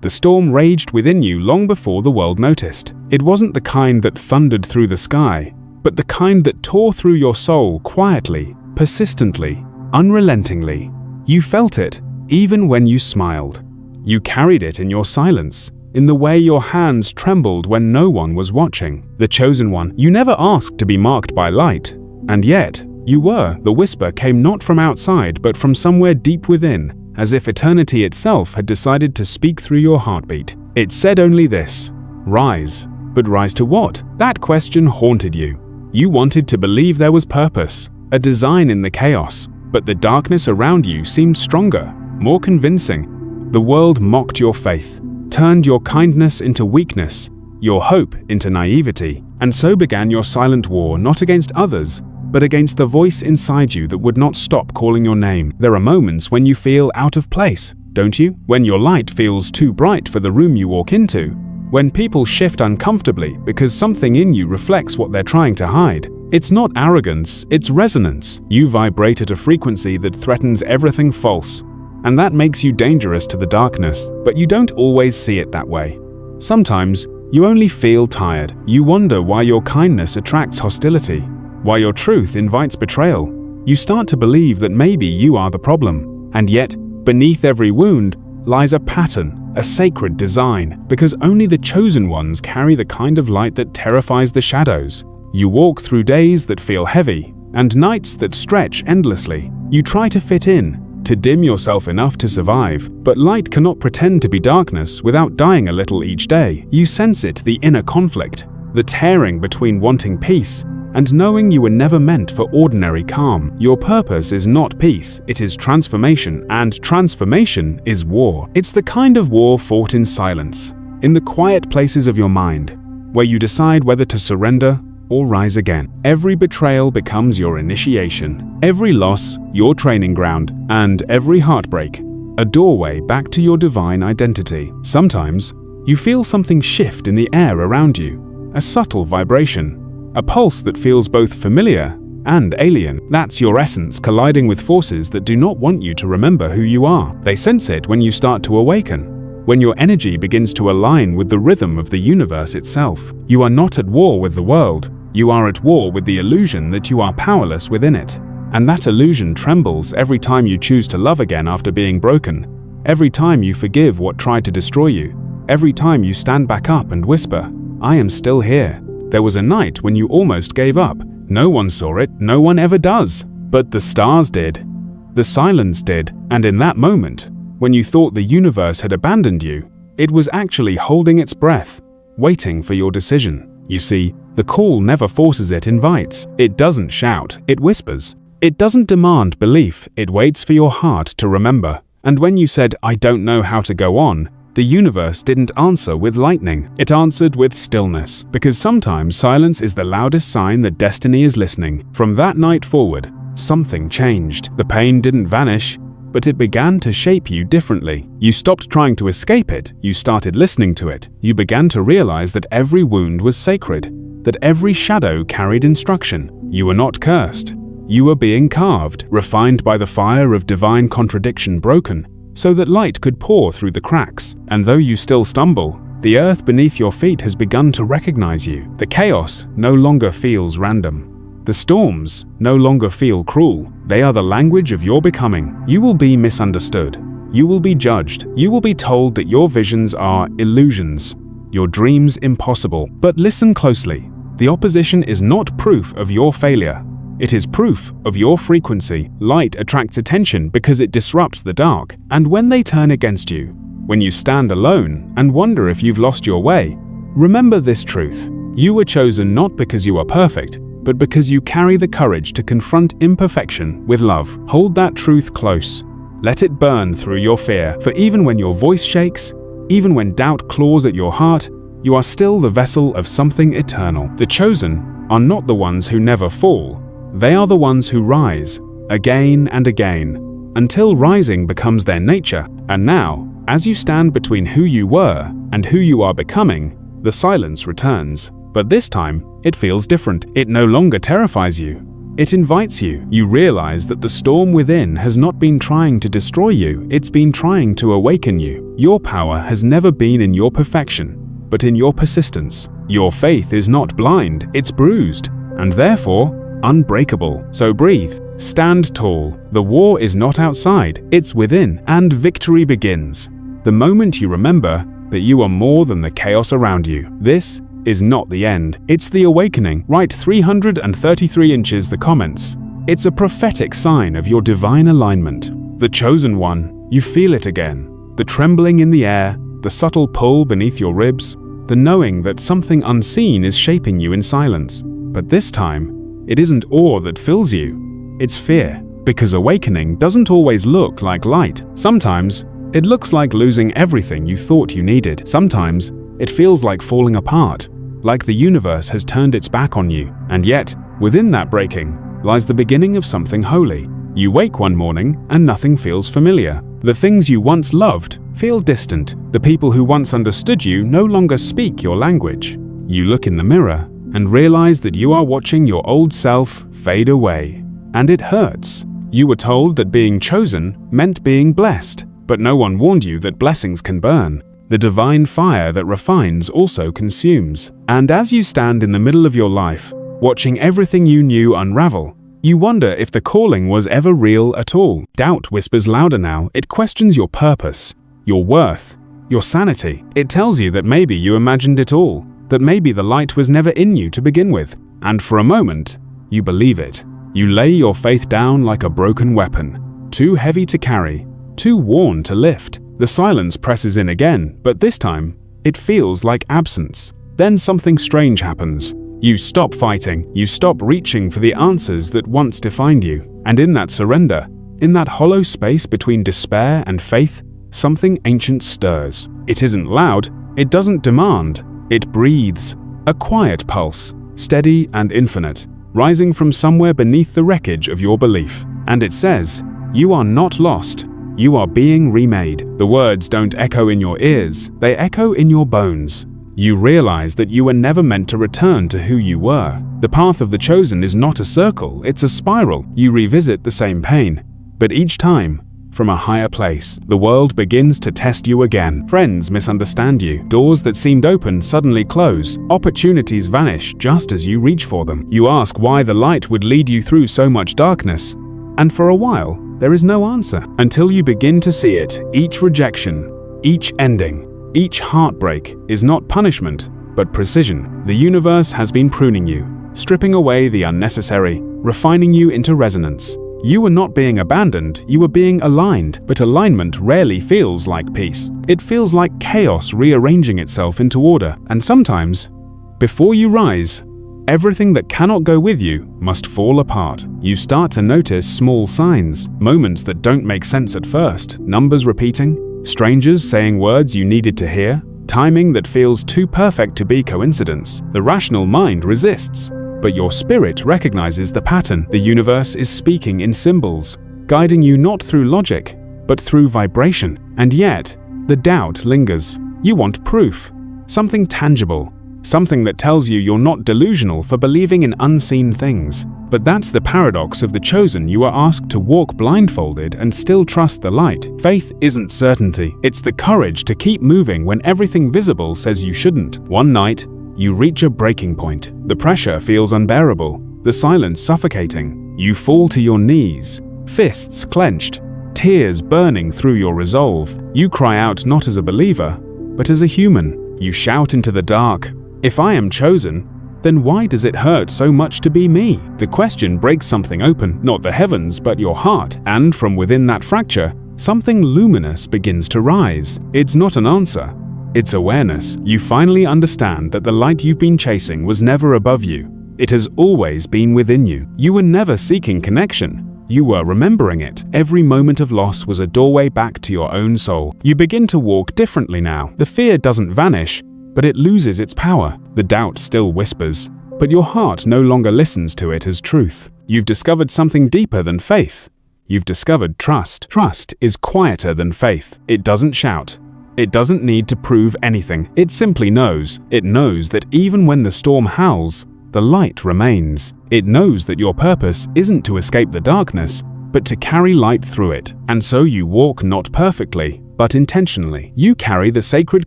The storm raged within you long before the world noticed. It wasn't the kind that thundered through the sky, but the kind that tore through your soul quietly, persistently, unrelentingly. You felt it, even when you smiled. You carried it in your silence, in the way your hands trembled when no one was watching. The chosen one, you never asked to be marked by light, and yet, you were. The whisper came not from outside, but from somewhere deep within, as if eternity itself had decided to speak through your heartbeat. It said only this: rise. But rise to what? That question haunted you. You wanted to believe there was purpose, a design in the chaos, but the darkness around you seemed stronger, more convincing. The world mocked your faith, turned your kindness into weakness, your hope into naivety, and so began your silent war, not against others, but against the voice inside you that would not stop calling your name. There are moments when you feel out of place, don't you? When your light feels too bright for the room you walk into, when people shift uncomfortably because something in you reflects what they're trying to hide. It's not arrogance, it's resonance. You vibrate at a frequency that threatens everything false, and that makes you dangerous to the darkness, but you don't always see it that way. Sometimes, you only feel tired. You wonder why your kindness attracts hostility, why your truth invites betrayal. You start to believe that maybe you are the problem. And yet, beneath every wound lies a pattern, a sacred design, because only the chosen ones carry the kind of light that terrifies the shadows. You walk through days that feel heavy, and nights that stretch endlessly. You try to fit in, to dim yourself enough to survive, but light cannot pretend to be darkness without dying a little each day. You sense it, the inner conflict, the tearing between wanting peace and knowing you were never meant for ordinary calm. Your purpose is not peace, it is transformation, and transformation is war. It's the kind of war fought in silence, in the quiet places of your mind, where you decide whether to surrender or rise again. Every betrayal becomes your initiation, every loss your training ground, and every heartbreak a doorway back to your divine identity. Sometimes, you feel something shift in the air around you, a subtle vibration, a pulse that feels both familiar and alien. That's your essence colliding with forces that do not want you to remember who you are. They sense it when you start to awaken, when your energy begins to align with the rhythm of the universe itself. You are not at war with the world, you are at war with the illusion that you are powerless within it. And that illusion trembles every time you choose to love again after being broken, every time you forgive what tried to destroy you, every time you stand back up and whisper, "I am still here." There was a night when you almost gave up. No one saw it, no one ever does. But the stars did. The silence did. And in that moment, when you thought the universe had abandoned you, it was actually holding its breath, waiting for your decision. You see, the call never forces, it invites. It doesn't shout, it whispers. It doesn't demand belief, it waits for your heart to remember. And when you said, "I don't know how to go on," the universe didn't answer with lightning. It answered with stillness, because sometimes silence is the loudest sign that destiny is listening. From that night forward, something changed. The pain didn't vanish, but it began to shape you differently. You stopped trying to escape it, you started listening to it. You began to realize that every wound was sacred, that every shadow carried instruction. You were not cursed. You were being carved, refined by the fire of divine contradiction broken, so that light could pour through the cracks. And though you still stumble, the earth beneath your feet has begun to recognize you. The chaos no longer feels random. The storms no longer feel cruel. They are the language of your becoming. You will be misunderstood. You will be judged. You will be told that your visions are illusions, your dreams impossible. But listen closely. The opposition is not proof of your failure. It is proof of your frequency. Light attracts attention because it disrupts the dark. And when they turn against you, when you stand alone and wonder if you've lost your way, remember this truth. You were chosen not because you are perfect, but because you carry the courage to confront imperfection with love. Hold that truth close. Let it burn through your fear. For even when your voice shakes, even when doubt claws at your heart, you are still the vessel of something eternal. The chosen are not the ones who never fall. They are the ones who rise, again and again, until rising becomes their nature. And now, as you stand between who you were and who you are becoming, the silence returns. But this time, it feels different. It no longer terrifies you. It invites you. You realize that the storm within has not been trying to destroy you, it's been trying to awaken you. Your power has never been in your perfection, but in your persistence. Your faith is not blind, it's bruised, and therefore unbreakable. So breathe, stand tall. The war is not outside, it's within, and victory begins the moment you remember that you are more than the chaos around you. This is not the end, it's the awakening. Write 333 inches the comments. It's a prophetic sign of your divine alignment. The chosen one, you feel it again. The trembling in the air, the subtle pull beneath your ribs, the knowing that something unseen is shaping you in silence. But this time, it isn't awe that fills you, it's fear. Because awakening doesn't always look like light. Sometimes, it looks like losing everything you thought you needed. Sometimes, it feels like falling apart, like the universe has turned its back on you. And yet, within that breaking, lies the beginning of something holy. You wake one morning and nothing feels familiar. The things you once loved feel distant. The people who once understood you no longer speak your language. You look in the mirror and realize that you are watching your old self fade away. And it hurts. You were told that being chosen meant being blessed, but no one warned you that blessings can burn. The divine fire that refines also consumes. And as you stand in the middle of your life, watching everything you knew unravel, you wonder if the calling was ever real at all. Doubt whispers louder now. It questions your purpose, your worth, your sanity. It tells you that maybe you imagined it all, that maybe the light was never in you to begin with. And for a moment, you believe it. You lay your faith down like a broken weapon, too heavy to carry, too worn to lift. The silence presses in again, but this time, it feels like absence. Then something strange happens. You stop fighting, you stop reaching for the answers that once defined you. And in that surrender, in that hollow space between despair and faith, something ancient stirs. It isn't loud, it doesn't demand, it breathes. A quiet pulse, steady and infinite, rising from somewhere beneath the wreckage of your belief. And it says, you are not lost. You are being remade. The words don't echo in your ears, they echo in your bones. You realize that you were never meant to return to who you were. The path of the chosen is not a circle, it's a spiral. You revisit the same pain, but each time, from a higher place, the world begins to test you again. Friends misunderstand you. Doors that seemed open suddenly close. Opportunities vanish just as you reach for them. You ask why the light would lead you through so much darkness, and for a while, there is no answer, until you begin to see it. Each rejection, each ending, each heartbreak is not punishment, but precision. The universe has been pruning you, stripping away the unnecessary, refining you into resonance. You were not being abandoned, you were being aligned, but alignment rarely feels like peace. It feels like chaos rearranging itself into order, and sometimes, before you rise, everything that cannot go with you must fall apart. You start to notice small signs, moments that don't make sense at first, numbers repeating, strangers saying words you needed to hear, timing that feels too perfect to be coincidence. The rational mind resists, but your spirit recognizes the pattern. The universe is speaking in symbols, guiding you not through logic, but through vibration. And yet, the doubt lingers. You want proof, something tangible, something that tells you you're not delusional for believing in unseen things. But that's the paradox of the chosen. You are asked to walk blindfolded and still trust the light. Faith isn't certainty, it's the courage to keep moving when everything visible says you shouldn't. One night, you reach a breaking point. The pressure feels unbearable, the silence suffocating. You fall to your knees, fists clenched, tears burning through your resolve. You cry out not as a believer, but as a human. You shout into the dark, if I am chosen, then why does it hurt so much to be me? The question breaks something open, not the heavens, but your heart. And from within that fracture, something luminous begins to rise. It's not an answer, it's awareness. You finally understand that the light you've been chasing was never above you. It has always been within you. You were never seeking connection, you were remembering it. Every moment of loss was a doorway back to your own soul. You begin to walk differently now. The fear doesn't vanish, but it loses its power. The doubt still whispers, but your heart no longer listens to it as truth. You've discovered something deeper than faith. You've discovered trust. Trust is quieter than faith. It doesn't shout. It doesn't need to prove anything. It simply knows. It knows that even when the storm howls, the light remains. It knows that your purpose isn't to escape the darkness, but to carry light through it. And so you walk not perfectly, but intentionally. You carry the sacred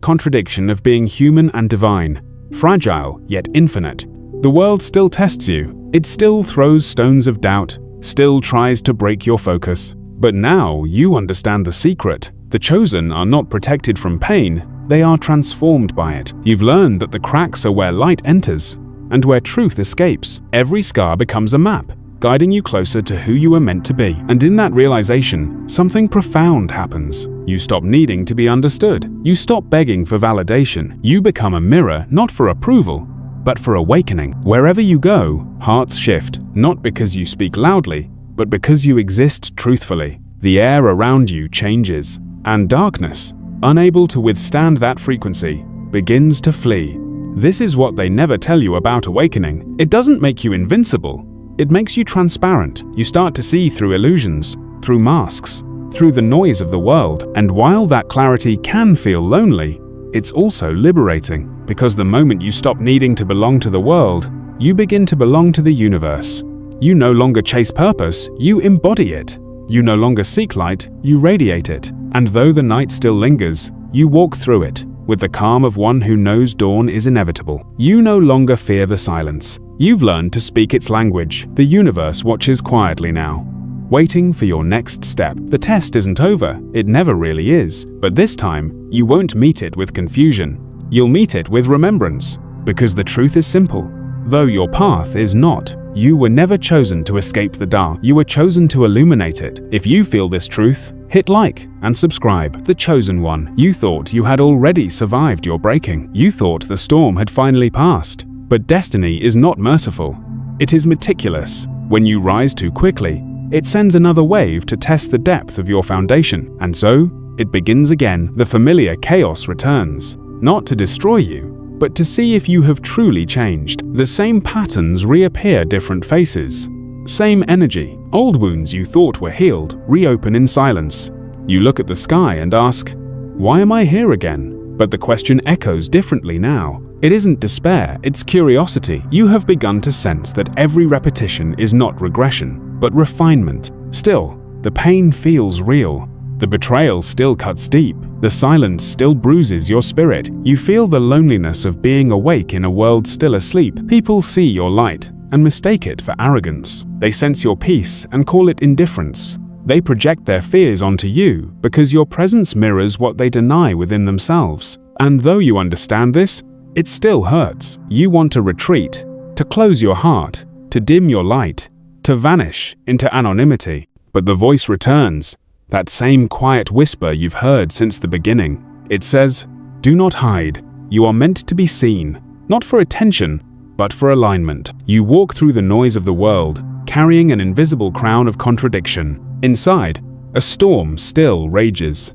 contradiction of being human and divine, fragile yet infinite. The world still tests you. It still throws stones of doubt, still tries to break your focus. But now you understand the secret. The chosen are not protected from pain, they are transformed by it. You've learned that the cracks are where light enters and where truth escapes. Every scar becomes a map, guiding you closer to who you were meant to be. And in that realization, something profound happens. You stop needing to be understood. You stop begging for validation. You become a mirror, not for approval, but for awakening. Wherever you go, hearts shift, not because you speak loudly, but because you exist truthfully. The air around you changes, and darkness, unable to withstand that frequency, begins to flee. This is what they never tell you about awakening. It doesn't make you invincible. It makes you transparent. You start to see through illusions, through masks, through the noise of the world. And while that clarity can feel lonely, it's also liberating, because the moment you stop needing to belong to the world, you begin to belong to the universe. You no longer chase purpose, you embody it. You no longer seek light, you radiate it. And though the night still lingers, you walk through it with the calm of one who knows dawn is inevitable. You no longer fear the silence. You've learned to speak its language. The universe watches quietly now, waiting for your next step. The test isn't over, it never really is. But this time, you won't meet it with confusion. You'll meet it with remembrance, because the truth is simple. Though your path is not, you were never chosen to escape the dark. You were chosen to illuminate it. If you feel this truth, hit like and subscribe. The chosen one. You thought you had already survived your breaking. You thought the storm had finally passed. But destiny is not merciful. It is meticulous. When you rise too quickly, it sends another wave to test the depth of your foundation. And so, it begins again. The familiar chaos returns, not to destroy you, but to see if you have truly changed. The same patterns reappear, different faces. Same energy. Old wounds you thought were healed reopen in silence. You look at the sky and ask, "Why am I here again?" But the question echoes differently now. It isn't despair, it's curiosity. You have begun to sense that every repetition is not regression, but refinement. Still, the pain feels real. The betrayal still cuts deep. The silence still bruises your spirit. You feel the loneliness of being awake in a world still asleep. People see your light and mistake it for arrogance. They sense your peace and call it indifference. They project their fears onto you because your presence mirrors what they deny within themselves. And though you understand this, it still hurts. You want to retreat, to close your heart, to dim your light, to vanish into anonymity. But the voice returns. That same quiet whisper you've heard since the beginning. It says, "Do not hide. You are meant to be seen, not for attention, but for alignment." You walk through the noise of the world, carrying an invisible crown of contradiction. Inside, a storm still rages.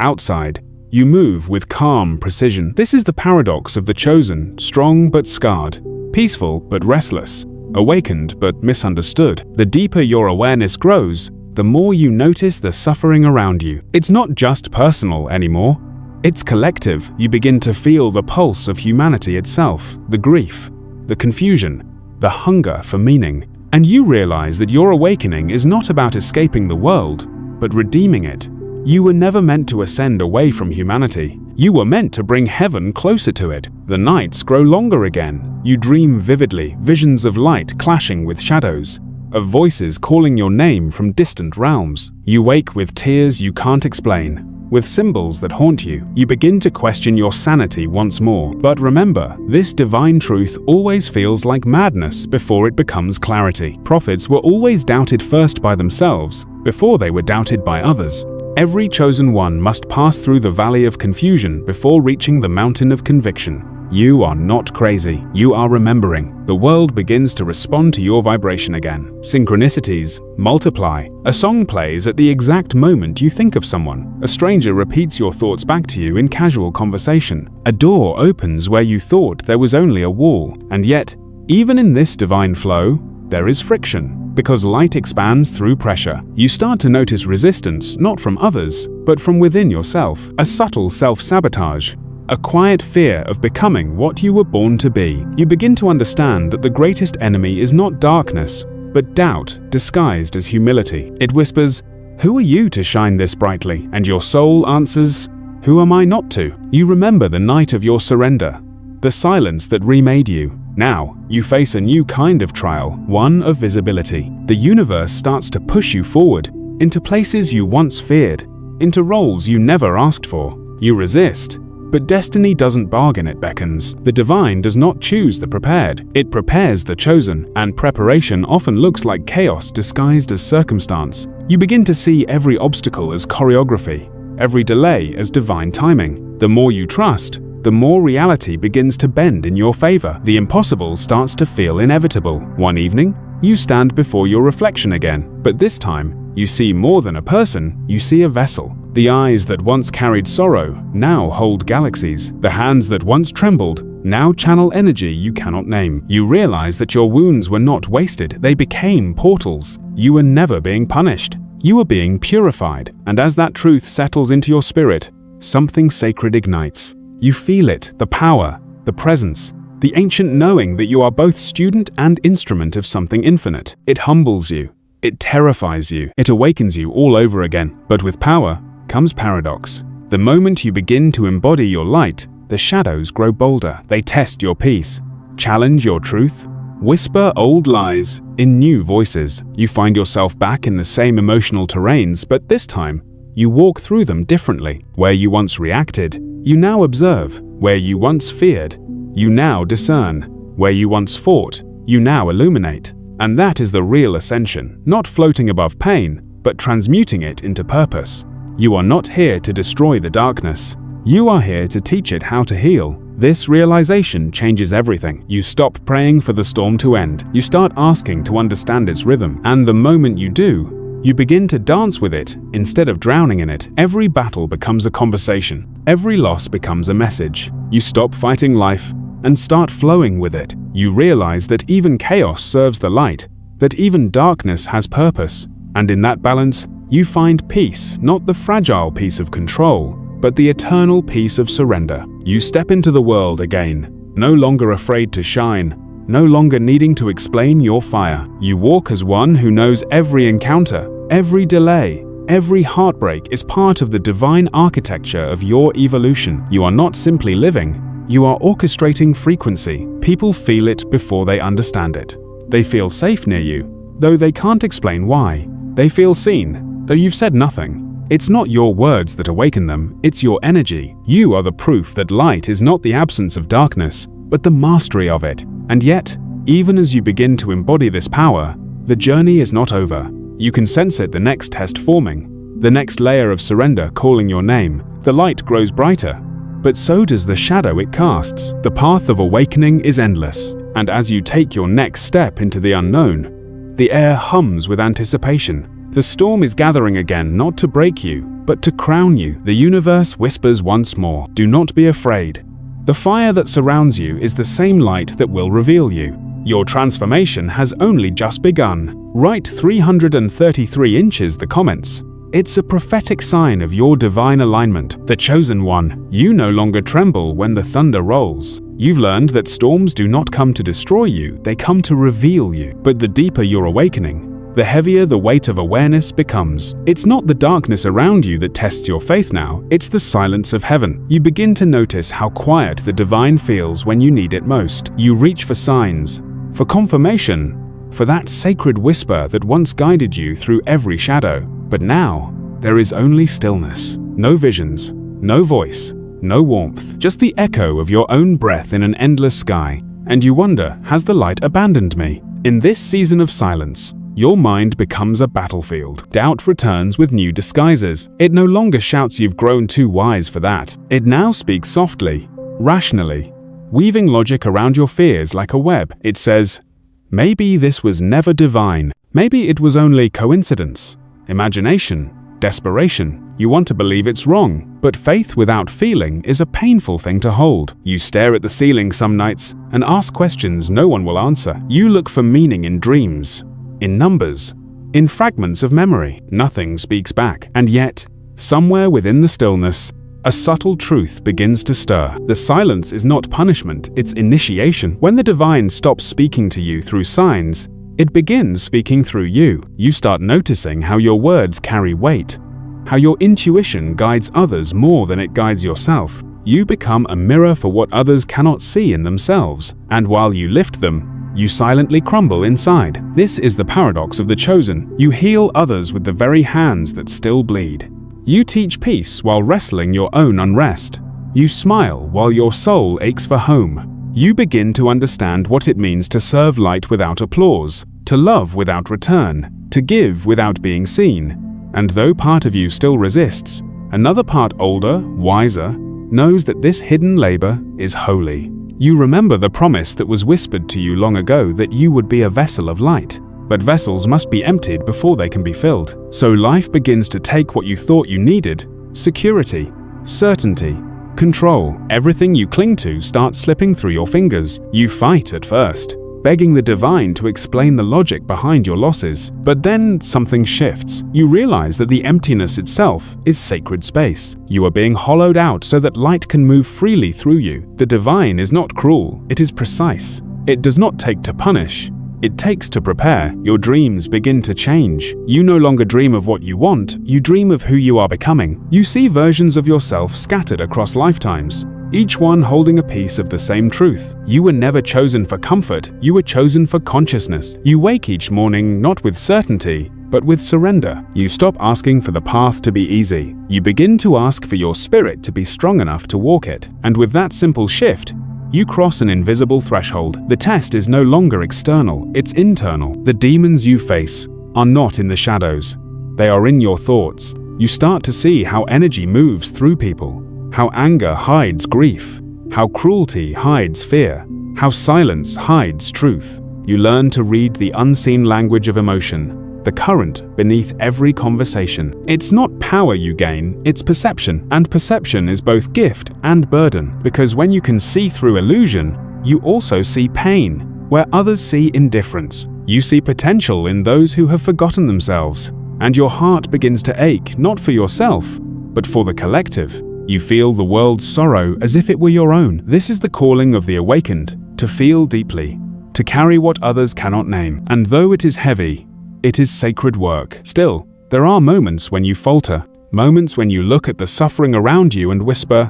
Outside, you move with calm precision. This is the paradox of the chosen, strong but scarred, peaceful but restless, awakened but misunderstood. The deeper your awareness grows, the more you notice the suffering around you. It's not just personal anymore. It's collective. You begin to feel the pulse of humanity itself, the grief, the confusion, the hunger for meaning. And you realize that your awakening is not about escaping the world, but redeeming it. You were never meant to ascend away from humanity. You were meant to bring heaven closer to it. The nights grow longer again. You dream vividly, visions of light clashing with shadows, of voices calling your name from distant realms. You wake with tears you can't explain, with symbols that haunt you. You begin to question your sanity once more. But remember, this divine truth always feels like madness before it becomes clarity. Prophets were always doubted first by themselves, before they were doubted by others. Every chosen one must pass through the valley of confusion before reaching the mountain of conviction. You are not crazy. You are remembering. The world begins to respond to your vibration again. Synchronicities multiply. A song plays at the exact moment you think of someone. A stranger repeats your thoughts back to you in casual conversation. A door opens where you thought there was only a wall. And yet, even in this divine flow, there is friction. Because light expands through pressure, you start to notice resistance not from others, but from within yourself. A subtle self-sabotage. a quiet fear of becoming what you were born to be. You begin to understand that the greatest enemy is not darkness, but doubt disguised as humility. It whispers, "Who are you to shine this brightly?" And your soul answers, "Who am I not to?" You remember the night of your surrender, the silence that remade you. Now, you face a new kind of trial, one of visibility. The universe starts to push you forward, into places you once feared, into roles you never asked for. You resist, but destiny doesn't bargain, it beckons. The divine does not choose the prepared, it prepares the chosen, and preparation often looks like chaos disguised as circumstance. You begin to see every obstacle as choreography, every delay as divine timing. The more you trust, the more reality begins to bend in your favor. The impossible starts to feel inevitable. One evening, you stand before your reflection again, but this time, you see more than a person, you see a vessel. The eyes that once carried sorrow now hold galaxies. The hands that once trembled now channel energy you cannot name. You realize that your wounds were not wasted, they became portals. You were never being punished. You were being purified. And as that truth settles into your spirit, something sacred ignites. You feel it, the power, the presence, the ancient knowing that you are both student and instrument of something infinite. It humbles you. It terrifies you. It awakens you all over again. But with power comes paradox. The moment you begin to embody your light, the shadows grow bolder. They test your peace, challenge your truth, whisper old lies in new voices. You find yourself back in the same emotional terrains, but this time, you walk through them differently. Where you once reacted, you now observe. Where you once feared, you now discern. Where you once fought, you now illuminate. And that is the real ascension, not floating above pain, but transmuting it into purpose. You are not here to destroy the darkness. You are here to teach it how to heal. This realization changes everything. You stop praying for the storm to end. You start asking to understand its rhythm. And the moment you do, you begin to dance with it instead of drowning in it. Every battle becomes a conversation. Every loss becomes a message. You stop fighting life and start flowing with it. You realize that even chaos serves the light, that even darkness has purpose. And in that balance, you find peace, not the fragile peace of control, but the eternal peace of surrender. You step into the world again, no longer afraid to shine, no longer needing to explain your fire. You walk as one who knows every encounter, every delay, every heartbreak is part of the divine architecture of your evolution. You are not simply living, you are orchestrating frequency. People feel it before they understand it. They feel safe near you, though they can't explain why. They feel seen, though you've said nothing. It's not your words that awaken them, it's your energy. You are the proof that light is not the absence of darkness, but the mastery of it. And yet, even as you begin to embody this power, the journey is not over. You can sense it, the next test forming, the next layer of surrender calling your name. The light grows brighter, but so does the shadow it casts. The path of awakening is endless, and as you take your next step into the unknown, the air hums with anticipation. The storm is gathering again, not to break you, but to crown you. The universe whispers once more, do not be afraid. The fire that surrounds you is the same light that will reveal you. Your transformation has only just begun. Write 333 inches the comments. It's a prophetic sign of your divine alignment. The chosen one, you no longer tremble when the thunder rolls. You've learned that storms do not come to destroy you, they come to reveal you. But the deeper your awakening, the heavier the weight of awareness becomes. It's not the darkness around you that tests your faith now, it's the silence of heaven. You begin to notice how quiet the divine feels when you need it most. You reach for signs, for confirmation, for that sacred whisper that once guided you through every shadow. But now, there is only stillness. No visions, no voice, no warmth, just the echo of your own breath in an endless sky. And you wonder, has the light abandoned me? In this season of silence, your mind becomes a battlefield. Doubt returns with new disguises. It no longer shouts you've grown too wise for that. It now speaks softly, rationally, weaving logic around your fears like a web. It says, maybe this was never divine. Maybe it was only coincidence, imagination, desperation. You want to believe it's wrong, but faith without feeling is a painful thing to hold. You stare at the ceiling some nights and ask questions no one will answer. You look for meaning in dreams, in numbers, in fragments of memory. Nothing speaks back. And yet, somewhere within the stillness, a subtle truth begins to stir. The silence is not punishment, it's initiation. When the divine stops speaking to you through signs, it begins speaking through you. You start noticing how your words carry weight, how your intuition guides others more than it guides yourself. You become a mirror for what others cannot see in themselves, and while you lift them, you silently crumble inside. This is the paradox of the chosen. You heal others with the very hands that still bleed. You teach peace while wrestling your own unrest. You smile while your soul aches for home. You begin to understand what it means to serve light without applause, to love without return, to give without being seen. And though part of you still resists, another part, older, wiser, knows that this hidden labor is holy. You remember the promise that was whispered to you long ago, that you would be a vessel of light. But vessels must be emptied before they can be filled. So life begins to take what you thought you needed: security, certainty, control. Everything you cling to starts slipping through your fingers. You fight at first, begging the divine to explain the logic behind your losses. But then something shifts. You realize that the emptiness itself is sacred space. You are being hollowed out so that light can move freely through you. The divine is not cruel, it is precise. It does not take to punish, it takes to prepare. Your dreams begin to change. You no longer dream of what you want, you dream of who you are becoming. You see versions of yourself scattered across lifetimes, each one holding a piece of the same truth. You were never chosen for comfort, you were chosen for consciousness. You wake each morning not with certainty, but with surrender. You stop asking for the path to be easy. You begin to ask for your spirit to be strong enough to walk it. And with that simple shift, you cross an invisible threshold. The test is no longer external, it's internal. The demons you face are not in the shadows, they are in your thoughts. You start to see how energy moves through people, how anger hides grief, how cruelty hides fear, how silence hides truth. You learn to read the unseen language of emotion, the current beneath every conversation. It's not power you gain, it's perception. And perception is both gift and burden, because when you can see through illusion, you also see pain where others see indifference. You see potential in those who have forgotten themselves, and your heart begins to ache not for yourself, but for the collective. You feel the world's sorrow as if it were your own. This is the calling of the awakened, to feel deeply, to carry what others cannot name. And though it is heavy, it is sacred work. Still, there are moments when you falter, moments when you look at the suffering around you and whisper,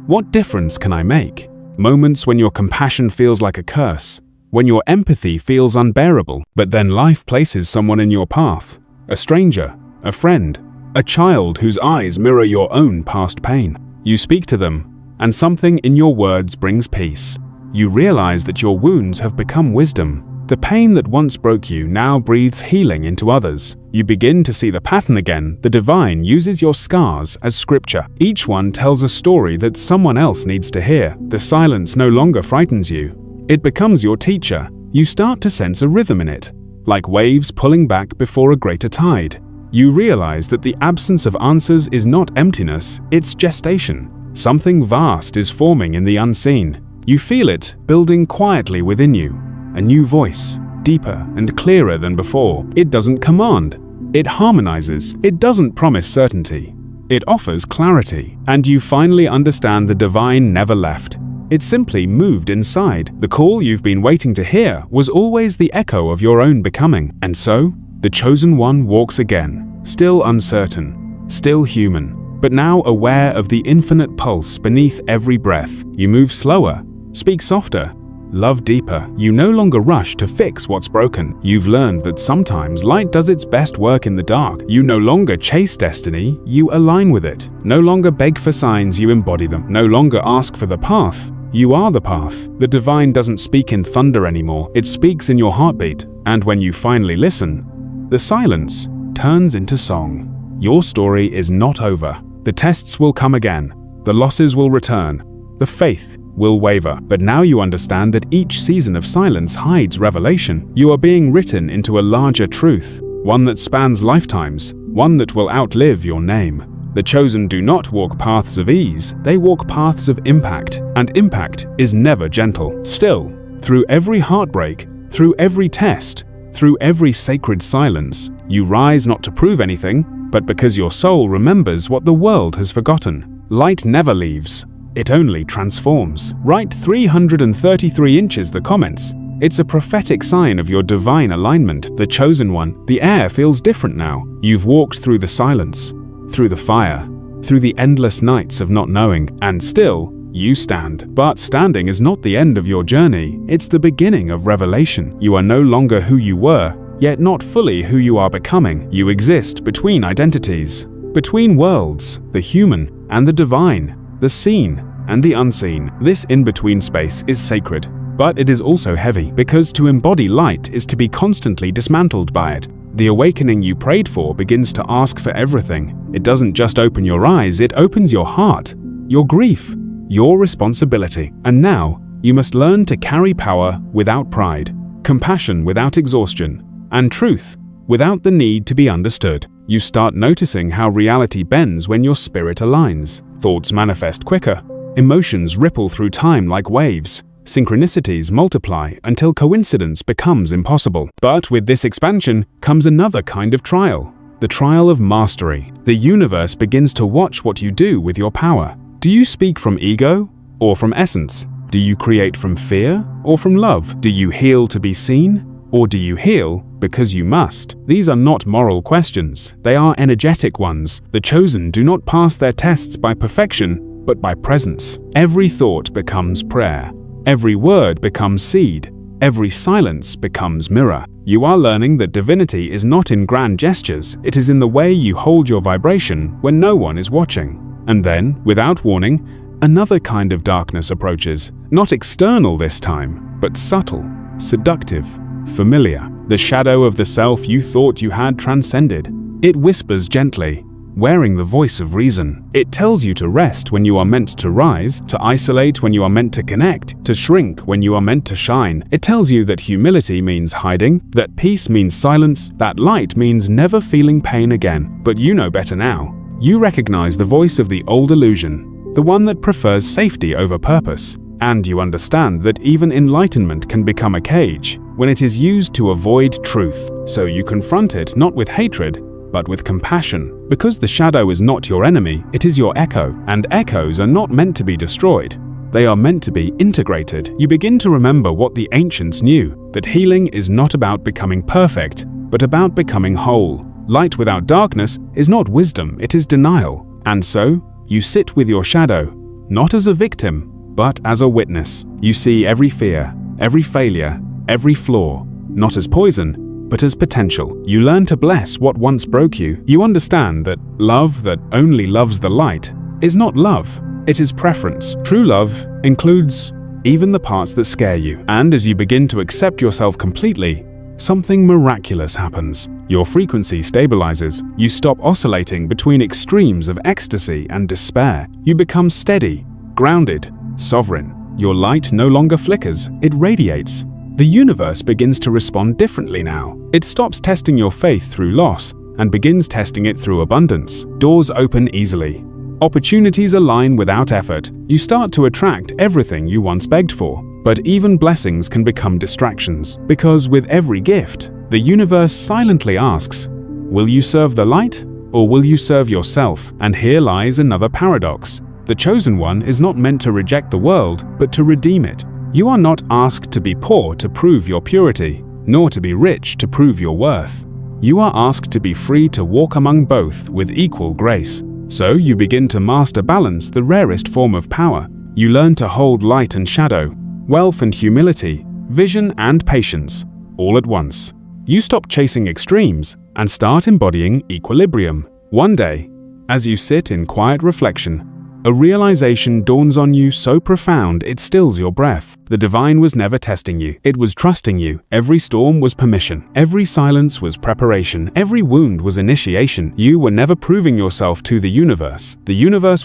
"What difference can I make?" Moments when your compassion feels like a curse, when your empathy feels unbearable. But then life places someone in your path, a stranger, a friend, a child whose eyes mirror your own past pain. You speak to them, and something in your words brings peace. You realize that your wounds have become wisdom. The pain that once broke you now breathes healing into others. You begin to see the pattern again. The divine uses your scars as scripture. Each one tells a story that someone else needs to hear. The silence no longer frightens you. It becomes your teacher. You start to sense a rhythm in it, like waves pulling back before a greater tide. You realize that the absence of answers is not emptiness, it's gestation. Something vast is forming in the unseen. You feel it building quietly within you. A new voice, deeper and clearer than before. It doesn't command, it harmonizes. It doesn't promise certainty, it offers clarity. And you finally understand the divine never left. It simply moved inside. The call you've been waiting to hear was always the echo of your own becoming. And so, the chosen one walks again, still uncertain, still human, but now aware of the infinite pulse beneath every breath. You move slower, speak softer, love deeper. You no longer rush to fix what's broken. You've learned that sometimes light does its best work in the dark. You no longer chase destiny, you align with it. No longer beg for signs, you embody them. No longer ask for the path, you are the path. The divine doesn't speak in thunder anymore, it speaks in your heartbeat. And when you finally listen, the silence turns into song. Your story is not over. The tests will come again, the losses will return, the faith will waver. But now you understand that each season of silence hides revelation. You are being written into a larger truth, one that spans lifetimes, one that will outlive your name. The chosen do not walk paths of ease, they walk paths of impact, and impact is never gentle. Still, through every heartbreak, through every test, through every sacred silence, you rise not to prove anything, but because your soul remembers what the world has forgotten. Light never leaves. It only transforms. Write 333 inches the comments. It's a prophetic sign of your divine alignment, the chosen one. The air feels different now. You've walked through the silence, through the fire, through the endless nights of not knowing, and still, you stand. But standing is not the end of your journey, it's the beginning of revelation. You are no longer who you were, yet not fully who you are becoming. You exist between identities, between worlds, the human and the divine, the seen and the unseen. This in-between space is sacred, but it is also heavy, because to embody light is to be constantly dismantled by it. The awakening you prayed for begins to ask for everything. It doesn't just open your eyes, it opens your heart, your grief, your responsibility. And now, you must learn to carry power without pride, compassion without exhaustion, and truth without the need to be understood. You start noticing how reality bends when your spirit aligns. Thoughts manifest quicker, emotions ripple through time like waves, synchronicities multiply until coincidence becomes impossible. But with this expansion comes another kind of trial, the trial of mastery. The universe begins to watch what you do with your power. Do you speak from ego or from essence? Do you create from fear or from love? Do you heal to be seen or do you heal because you must? These are not moral questions, they are energetic ones. The chosen do not pass their tests by perfection, but by presence. Every thought becomes prayer. Every word becomes seed. Every silence becomes mirror. You are learning that divinity is not in grand gestures, it is in the way you hold your vibration when no one is watching. And then, without warning, another kind of darkness approaches, not external this time, but subtle, seductive, familiar. The shadow of the self you thought you had transcended. It whispers gently, wearing the voice of reason. It tells you to rest when you are meant to rise, to isolate when you are meant to connect, to shrink when you are meant to shine. It tells you that humility means hiding, that peace means silence, that light means never feeling pain again. But you know better now. You recognize the voice of the old illusion, the one that prefers safety over purpose. And you understand that even enlightenment can become a cage when it is used to avoid truth. So you confront it not with hatred, but with compassion. Because the shadow is not your enemy, it is your echo. And echoes are not meant to be destroyed. They are meant to be integrated. You begin to remember what the ancients knew, that healing is not about becoming perfect, but about becoming whole. Light without darkness is not wisdom, it is denial. And so, you sit with your shadow, not as a victim, but as a witness. You see every fear, every failure, every flaw, not as poison, but as potential. You learn to bless what once broke you. You understand that love that only loves the light is not love, it is preference. True love includes even the parts that scare you. And as you begin to accept yourself completely, something miraculous happens. Your frequency stabilizes. You stop oscillating between extremes of ecstasy and despair. You become steady, grounded, sovereign. Your light no longer flickers, it radiates. The universe begins to respond differently now. It stops testing your faith through loss and begins testing it through abundance. Doors open easily. Opportunities align without effort. You start to attract everything you once begged for. But even blessings can become distractions, because with every gift, the universe silently asks, will you serve the light or will you serve yourself? And here lies another paradox. The chosen one is not meant to reject the world, but to redeem it. You are not asked to be poor to prove your purity, nor to be rich to prove your worth. You are asked to be free to walk among both with equal grace. So you begin to master balance, the rarest form of power. You learn to hold light and shadow, wealth and humility, vision and patience, all at once. You stop chasing extremes and start embodying equilibrium. One day, as you sit in quiet reflection, a realization dawns on you so profound it stills your breath. The divine was never testing you, it was trusting you. Every storm was permission, every silence was preparation, every wound was initiation. You were never proving yourself to the universe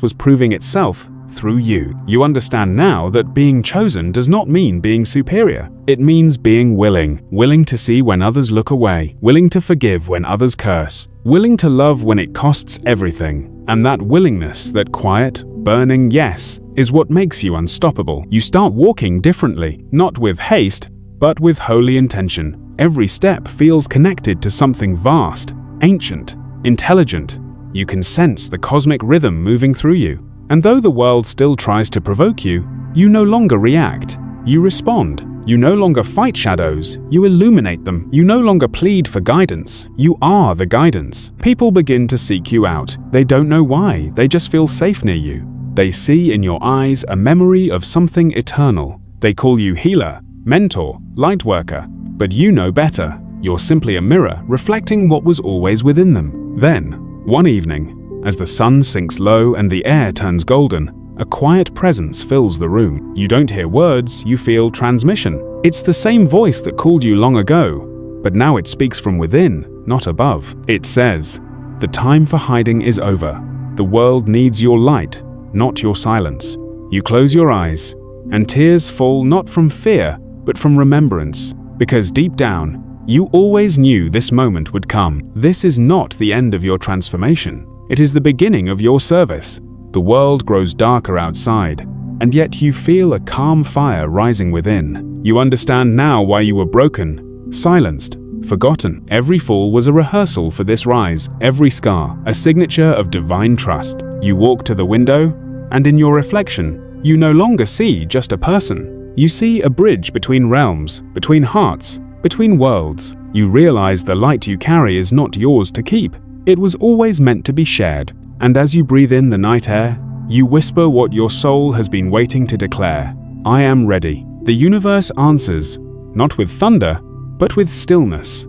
was proving itself through you. You understand now that being chosen does not mean being superior. It means being willing to see when others look away, willing to forgive when others curse, willing to love when it costs everything. And that willingness, that quiet, burning yes, is what makes you unstoppable. You start walking differently, not with haste, but with holy intention. Every step feels connected to something vast, ancient, intelligent. You can sense the cosmic rhythm moving through you. And though the world still tries to provoke you, you no longer react. You respond. You no longer fight shadows, you illuminate them. You no longer plead for guidance, you are the guidance. People begin to seek you out. They don't know why, they just feel safe near you. They see in your eyes a memory of something eternal. They call you healer, mentor, light worker. But you know better. You're simply a mirror reflecting what was always within them. Then, one evening, as the sun sinks low and the air turns golden, a quiet presence fills the room. You don't hear words, you feel transmission. It's the same voice that called you long ago, but now it speaks from within, not above. It says, "The time for hiding is over. The world needs your light, not your silence." You close your eyes, and tears fall not from fear, but from remembrance, because deep down, you always knew this moment would come. This is not the end of your transformation. It is the beginning of your service. The world grows darker outside, and yet you feel a calm fire rising within. You understand now why you were broken, silenced, forgotten. Every fall was a rehearsal for this rise, every scar, a signature of divine trust. You walk to the window, and in your reflection, you no longer see just a person. You see a bridge between realms, between hearts, between worlds. You realize the light you carry is not yours to keep. It was always meant to be shared. And as you breathe in the night air, you whisper what your soul has been waiting to declare. I am ready. The universe answers, not with thunder, but with stillness.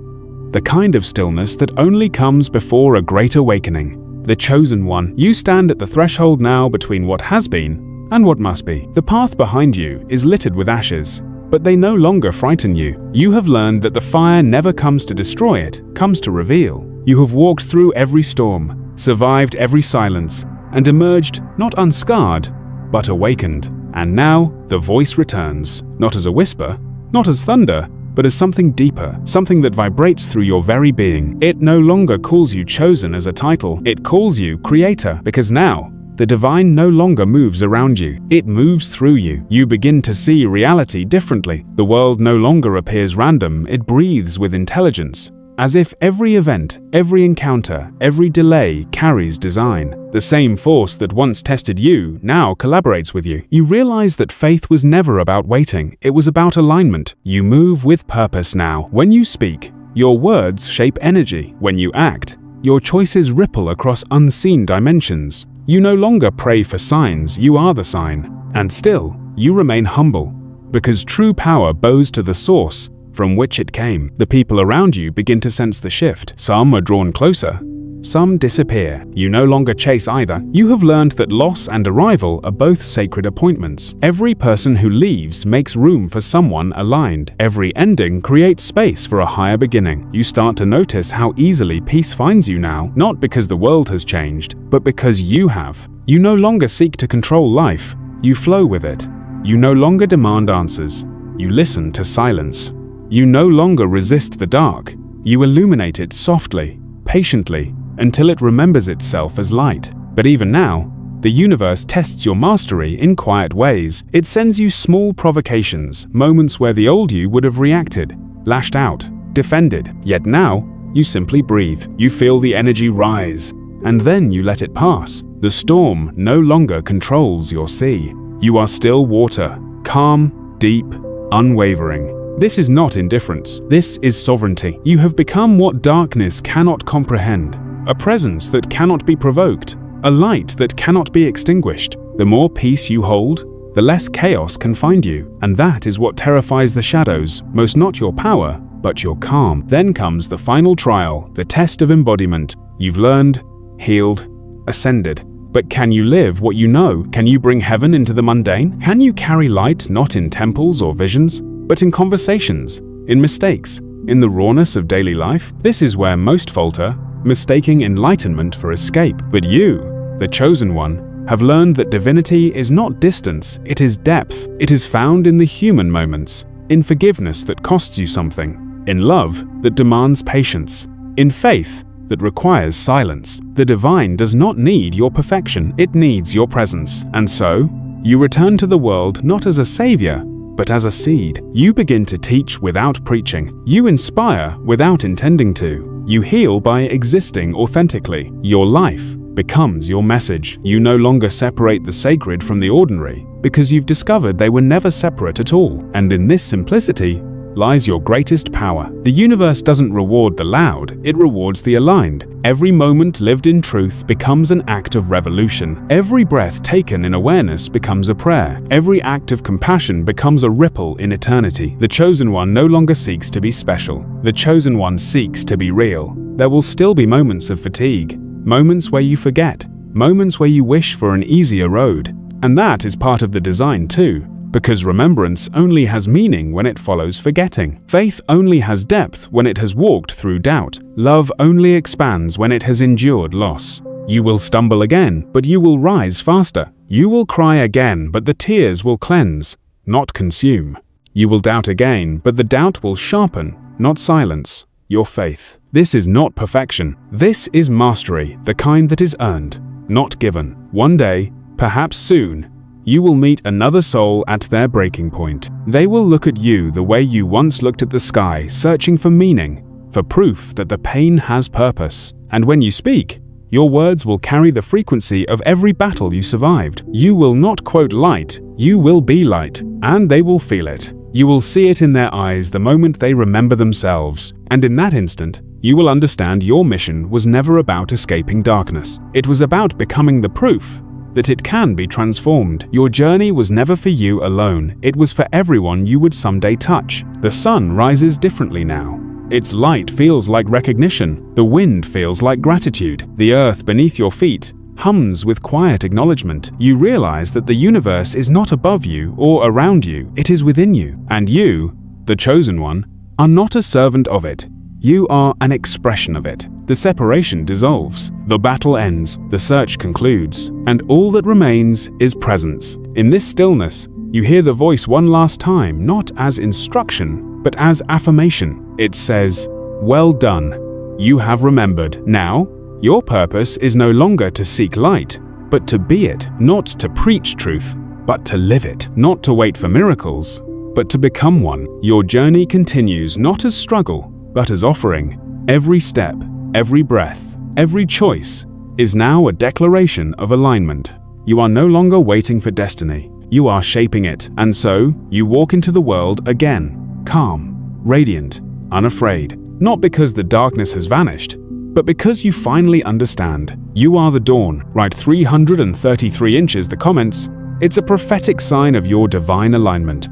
The kind of stillness that only comes before a great awakening. The chosen one, you stand at the threshold now between what has been and what must be. The path behind you is littered with ashes, but they no longer frighten you. You have learned that the fire never comes to destroy, it comes to reveal. You have walked through every storm, survived every silence, and emerged not unscarred, but awakened. And now the voice returns, not as a whisper, not as thunder, but as something deeper, something that vibrates through your very being. It no longer calls you chosen as a title, it calls you creator, because now the divine no longer moves around you, it moves through you. You begin to see reality differently. The world no longer appears random, it breathes with intelligence. As if every event, every encounter, every delay carries design. The same force that once tested you now collaborates with you. You realize that faith was never about waiting, it was about alignment. You move with purpose now. When you speak, your words shape energy. When you act, your choices ripple across unseen dimensions. You no longer pray for signs, you are the sign. And still, you remain humble, because true power bows to the source from which it came. The people around you begin to sense the shift. Some are drawn closer, some disappear. You no longer chase either. You have learned that loss and arrival are both sacred appointments. Every person who leaves makes room for someone aligned. Every ending creates space for a higher beginning. You start to notice how easily peace finds you now, not because the world has changed, but because you have. You no longer seek to control life, you flow with it. You no longer demand answers, you listen to silence. You no longer resist the dark, you illuminate it softly, patiently, until it remembers itself as light. But even now, the universe tests your mastery in quiet ways. It sends you small provocations, moments where the old you would have reacted, lashed out, defended. Yet now, you simply breathe. You feel the energy rise, and then you let it pass. The storm no longer controls your sea. You are still water, calm, deep, unwavering. This is not indifference. This is sovereignty. You have become what darkness cannot comprehend, a presence that cannot be provoked, a light that cannot be extinguished. The more peace you hold, the less chaos can find you. And that is what terrifies the shadows, most not your power, but your calm. Then comes the final trial, the test of embodiment. You've learned, healed, ascended. But can you live what you know? Can you bring heaven into the mundane? Can you carry light not in temples or visions, but in conversations, in mistakes, in the rawness of daily life? This is where most falter, mistaking enlightenment for escape. But you, the chosen one, have learned that divinity is not distance, it is depth. It is found in the human moments, in forgiveness that costs you something, in love that demands patience, in faith that requires silence. The divine does not need your perfection, it needs your presence. And so, you return to the world not as a savior, but as a seed. You begin to teach without preaching. You inspire without intending to. You heal by existing authentically. Your life, becomes your message. You no longer separate the sacred from the ordinary, because you've discovered they were never separate at all. And in this simplicity lies your greatest power. The universe doesn't reward the loud, it rewards the aligned. Every moment lived in truth becomes an act of revolution. Every breath taken in awareness becomes a prayer. Every act of compassion becomes a ripple in eternity. The chosen one no longer seeks to be special. The chosen one seeks to be real. There will still be moments of fatigue, moments where you forget, moments where you wish for an easier road. And that is part of the design too. Because remembrance only has meaning when it follows forgetting. Faith only has depth when it has walked through doubt. Love only expands when it has endured loss. You will stumble again, but you will rise faster. You will cry again, but the tears will cleanse, not consume. You will doubt again, but the doubt will sharpen, not silence, your faith. This is not perfection. This is mastery, the kind that is earned, not given. One day, perhaps soon, you will meet another soul at their breaking point. They will look at you the way you once looked at the sky, searching for meaning, for proof that the pain has purpose. And when you speak, your words will carry the frequency of every battle you survived. You will not quote light, you will be light, and they will feel it. You will see it in their eyes the moment they remember themselves, and in that instant, you will understand your mission was never about escaping darkness. It was about becoming the proof that it can be transformed. Your journey was never for you alone, it was for everyone you would someday touch. The sun rises differently now. Its light feels like recognition, the wind feels like gratitude, the earth beneath your feet hums with quiet acknowledgement. You realize that the universe is not above you or around you, it is within you. And you, the chosen one, are not a servant of it. You are an expression of it. The separation dissolves, the battle ends, the search concludes, and all that remains is presence. In this stillness, you hear the voice one last time, not as instruction, but as affirmation. It says, "Well done. You have remembered. Now, your purpose is no longer to seek light, but to be it, not to preach truth, but to live it, not to wait for miracles, but to become one." Your journey continues not as struggle, but as offering. Every step, every breath, every choice is now a declaration of alignment. You are no longer waiting for destiny, you are shaping it. And so, you walk into the world again, calm, radiant, unafraid. Not because the darkness has vanished, but because you finally understand. You are the dawn. Write 333 inches the comments. It's a prophetic sign of your divine alignment.